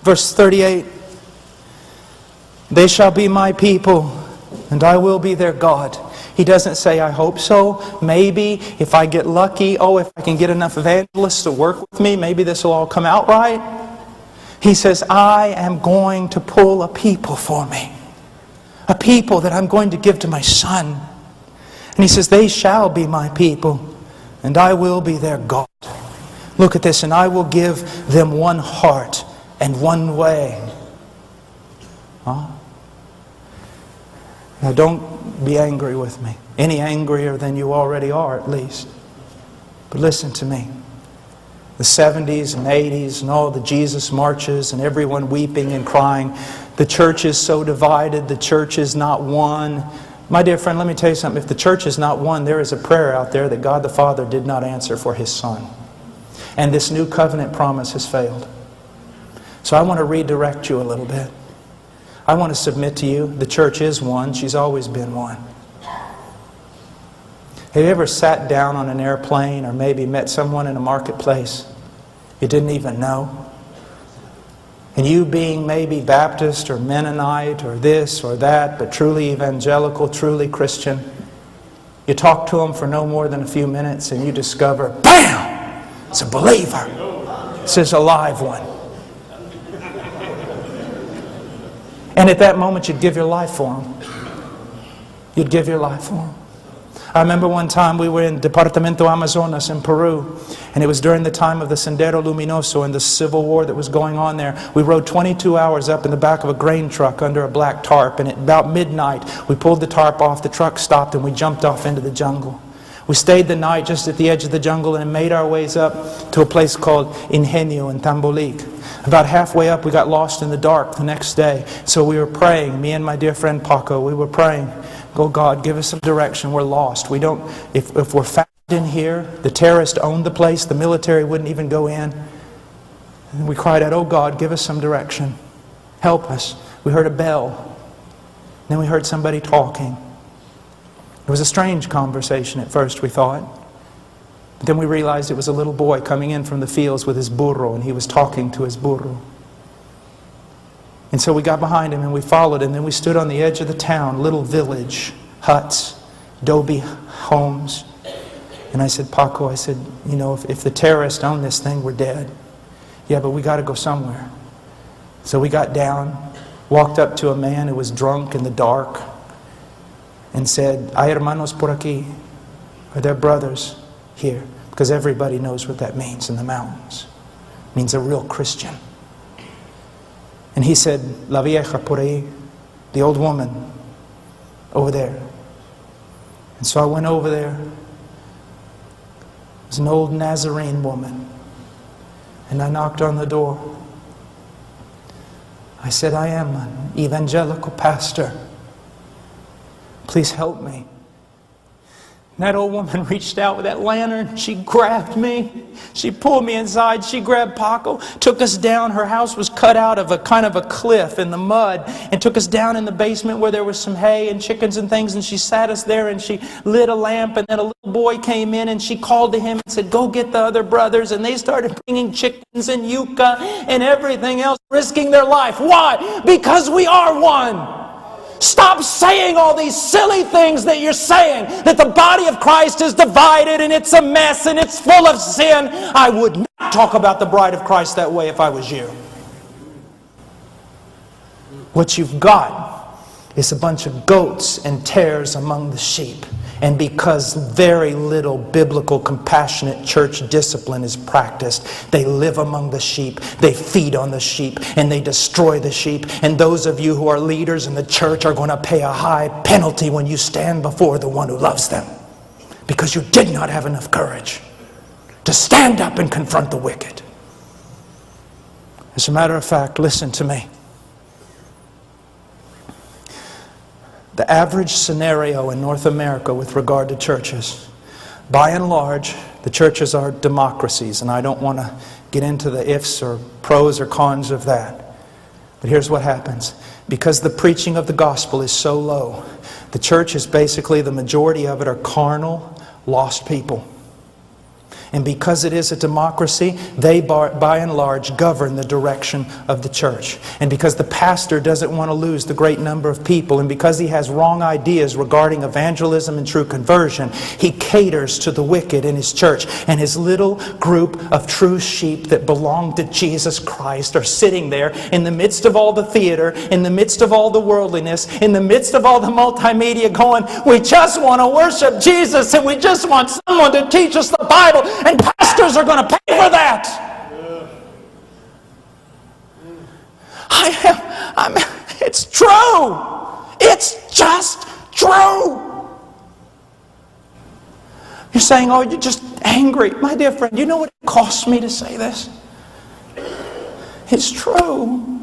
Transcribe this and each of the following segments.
Verse 38. They shall be my people, and I will be their God. He doesn't say, I hope so, maybe, if I get lucky, if I can get enough evangelists to work with me, maybe this will all come out right. He says, I am going to pull a people for me. A people that I'm going to give to my Son. And He says, they shall be my people, and I will be their God. Look at this, and I will give them one heart and one way. Now don't be angry with me. Any angrier than you already are, at least. But listen to me. The 70s and 80s and all the Jesus marches and everyone weeping and crying. The church is so divided. The church is not one. My dear friend, let me tell you something. If the church is not one, there is a prayer out there that God the Father did not answer for His Son. And this new covenant promise has failed. So I want to redirect you a little bit. I want to submit to you, the church is one. She's always been one. Have you ever sat down on an airplane or maybe met someone in a marketplace you didn't even know? And you being maybe Baptist or Mennonite or this or that, but truly evangelical, truly Christian, you talk to them for no more than a few minutes and you discover, bam! It's a believer. It's a live one. And at that moment, you'd give your life for them. You'd give your life for them. I remember one time we were in Departamento Amazonas in Peru, and it was during the time of the Sendero Luminoso and the civil war that was going on there. We rode 22 hours up in the back of a grain truck under a black tarp, and at about midnight, we pulled the tarp off, the truck stopped, and we jumped off into the jungle. We stayed the night just at the edge of the jungle and made our ways up to a place called Ingenio in Tambolik. About halfway up, we got lost in the dark the next day. So we were praying, me and my dear friend Paco, we were praying, "Oh God, give us some direction. We're lost. We don't, if we're found in here, the terrorists owned the place, the military wouldn't even go in." And we cried out, "Oh God, give us some direction. Help us." We heard a bell. Then we heard somebody talking. It was a strange conversation at first, we thought. But then we realized it was a little boy coming in from the fields with his burro, and he was talking to his burro. And so we got behind him and we followed him. Then we stood on the edge of the town, little village, huts, adobe homes. And I said, "Paco," I said, "you know, if the terrorists own this thing, we're dead." "Yeah, but we got to go somewhere." So we got down, walked up to a man who was drunk in the dark, and said, "Hay hermanos por aquí." Are there brothers here? Because everybody knows what that means in the mountains. It means a real Christian. And he said, "La vieja por ahí," the old woman over there. And so I went over there. It was an old Nazarene woman. And I knocked on the door. I said, "I am an evangelical pastor. Please help me." And that old woman reached out with that lantern. She grabbed me. She pulled me inside. She grabbed Paco, took us down. Her house was cut out of a kind of a cliff in the mud, and took us down in the basement where there was some hay and chickens and things. And she sat us there and she lit a lamp. And then a little boy came in and she called to him and said, "Go get the other brothers." And they started bringing chickens and yucca and everything else, risking their life. Why? Because we are one. Stop saying all these silly things that you're saying, that the body of Christ is divided and it's a mess and it's full of sin. I would not talk about the bride of Christ that way if I was you. What you've got is a bunch of goats and tares among the sheep. And because very little biblical, compassionate church discipline is practiced, they live among the sheep, they feed on the sheep, and they destroy the sheep. And those of you who are leaders in the church are going to pay a high penalty when you stand before the one who loves them. Because you did not have enough courage to stand up and confront the wicked. As a matter of fact, listen to me. The average scenario in North America with regard to churches, by and large, the churches are democracies, and I don't want to get into the ifs or pros or cons of that. But here's what happens. Because the preaching of the gospel is so low, the church is basically, the majority of it are carnal, lost people. And because it is a democracy, they by and large govern the direction of the church. And because the pastor doesn't want to lose the great number of people, and because he has wrong ideas regarding evangelism and true conversion, he caters to the wicked in his church. And his little group of true sheep that belong to Jesus Christ are sitting there in the midst of all the theater, in the midst of all the worldliness, in the midst of all the multimedia going, we just want to worship Jesus and we just want someone to teach us the Bible. And pastors are going to pay for that. It's true. It's just true. You're saying, oh, you're just angry. My dear friend, you know what it costs me to say this? It's true.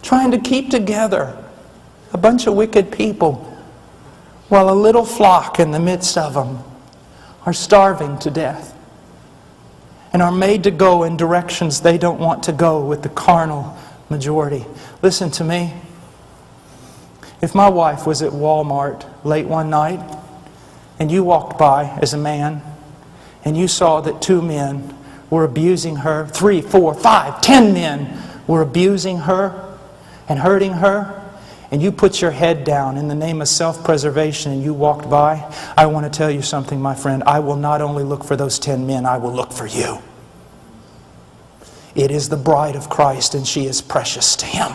Trying to keep together a bunch of wicked people while a little flock in the midst of them are starving to death and are made to go in directions they don't want to go with the carnal majority. Listen to me. If my wife was at Walmart late one night and you walked by as a man and you saw that 2 men were abusing her, 3, 4, 5, 10 men were abusing her and hurting her, and you put your head down in the name of self-preservation and you walked by, I want to tell you something, my friend. I will not only look for those 10 men, I will look for you. It is the bride of Christ and she is precious to Him.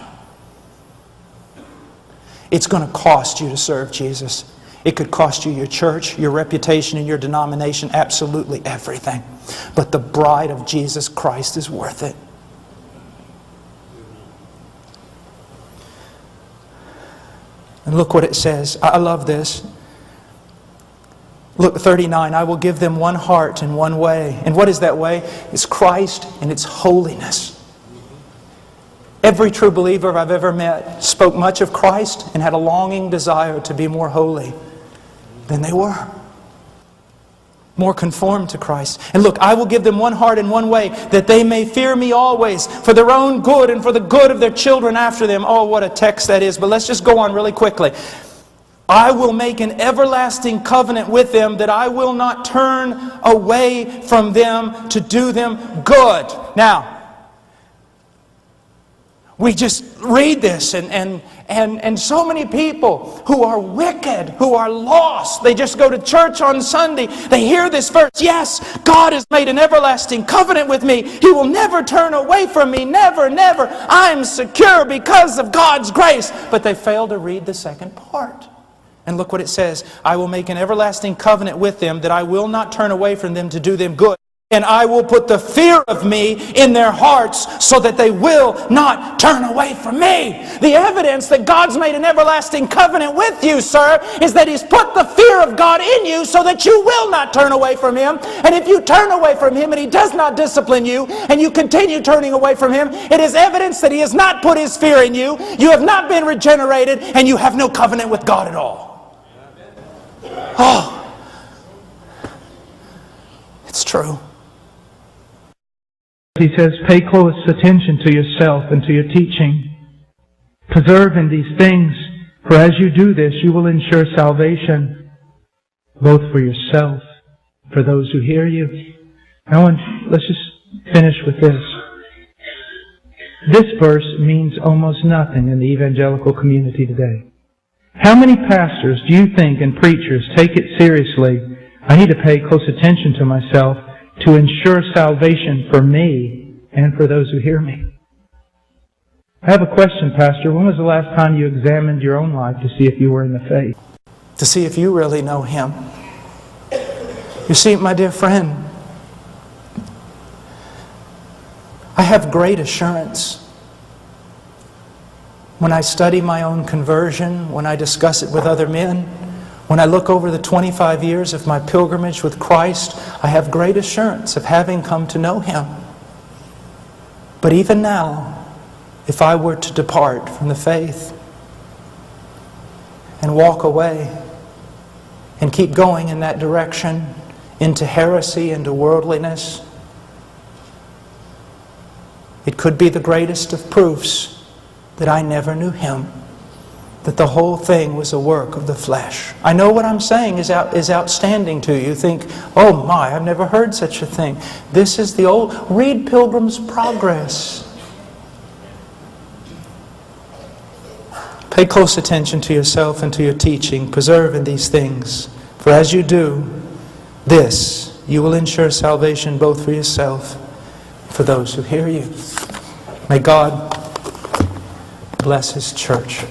It's going to cost you to serve Jesus. It could cost you your church, your reputation, and your denomination, absolutely everything. But the bride of Jesus Christ is worth it. And look what it says. I love this. Look, 39, I will give them one heart and one way. And what is that way? It's Christ and it's holiness. Every true believer I've ever met spoke much of Christ and had a longing desire to be more holy than they were. More conformed to Christ. And look, I will give them one heart and one way, that they may fear me always, for their own good and for the good of their children after them. Oh, what a text that is. But let's just go on really quickly. I will make an everlasting covenant with them, that I will not turn away from them to do them good. Now, we just read this and so many people who are wicked, who are lost, they just go to church on Sunday, they hear this verse, yes, God has made an everlasting covenant with me. He will never turn away from me, never, never. I'm secure because of God's grace. But they fail to read the second part. And look what it says, I will make an everlasting covenant with them, that I will not turn away from them to do them good. And I will put the fear of me in their hearts so that they will not turn away from me. The evidence that God's made an everlasting covenant with you, sir, is that He's put the fear of God in you so that you will not turn away from Him. And if you turn away from Him and He does not discipline you, and you continue turning away from Him, it is evidence that He has not put His fear in you. You have not been regenerated, and you have no covenant with God at all. Oh, it's true. He says, pay close attention to yourself and to your teaching. Preserve in these things, for as you do this, you will ensure salvation, both for yourself, for those who hear you. Now, let's just finish with this. This verse means almost nothing in the evangelical community today. How many pastors do you think and preachers take it seriously? I need to pay close attention to myself to ensure salvation for me and for those who hear me. I have a question, Pastor. When was the last time you examined your own life to see if you were in the faith? To see if you really know Him. You see, my dear friend, I have great assurance when I study my own conversion, when I discuss it with other men, when I look over the 25 years of my pilgrimage with Christ, I have great assurance of having come to know Him. But even now, if I were to depart from the faith and walk away and keep going in that direction, into heresy, into worldliness, it could be the greatest of proofs that I never knew Him, that the whole thing was a work of the flesh. I know what I'm saying is outstanding to you. You think, oh my, I've never heard such a thing. This is the old... Read Pilgrim's Progress. Pay close attention to yourself and to your teaching. Preserve in these things. For as you do this, you will ensure salvation both for yourself and for those who hear you. May God bless His church.